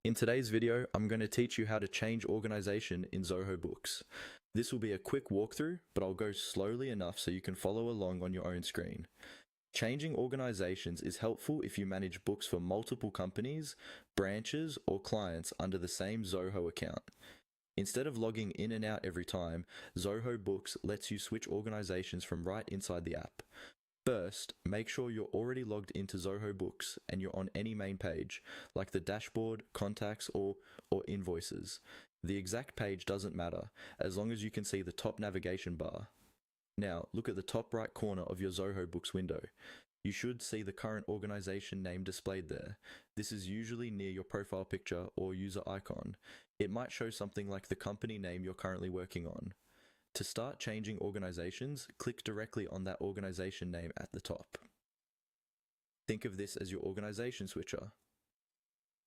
In today's video, I'm going to teach you how to change organization in Zoho Books. This will be a quick walkthrough, but I'll go slowly enough so you can follow along on your own screen. Changing organizations is helpful if you manage books for multiple companies, branches, or clients under the same Zoho account. Instead of logging in and out every time, Zoho Books lets you switch organizations from right inside the app. First, make sure you're already logged into Zoho Books and you're on any main page, like the dashboard, contacts, or invoices. The exact page doesn't matter, as long as you can see the top navigation bar. Now, look at the top right corner of your Zoho Books window. You should see the current organization name displayed there. This is usually near your profile picture or user icon. It might show something like the company name you're currently working on. To start changing organizations, click directly on that organization name at the top. Think of this as your organization switcher.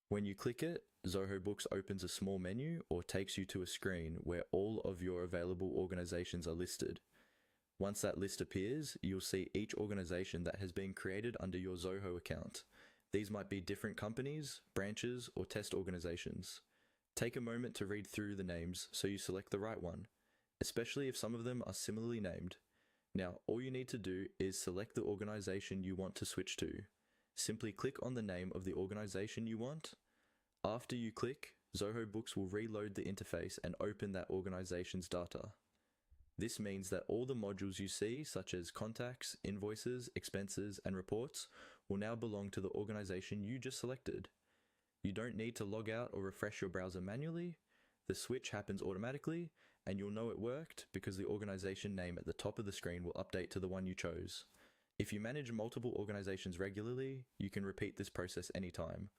When you click it, Zoho Books opens a small menu or takes you to a screen where all of your available organizations are listed. Once that list appears, you'll see each organization that has been created under your Zoho account. These might be different companies, branches, or test organizations. Take a moment to read through the names so you select the right one, especially if some of them are similarly named. Now, all you need to do is select the organization you want to switch to. Simply click on the name of the organization you want. After you click, Zoho Books will reload the interface and open that organization's data. This means that all the modules you see, such as contacts, invoices, expenses, and reports, will now belong to the organization you just selected. You don't need to log out or refresh your browser manually. The switch happens automatically, and you'll know it worked because the organization name at the top of the screen will update to the one you chose. If you manage multiple organizations regularly, you can repeat this process anytime.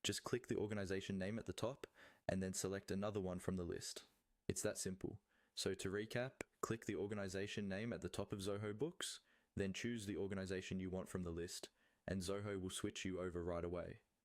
Just click the organization name at the top, and then select another one from the list. It's that simple. So to recap, click the organization name at the top of Zoho Books, then choose the organization you want from the list, and Zoho will switch you over right away.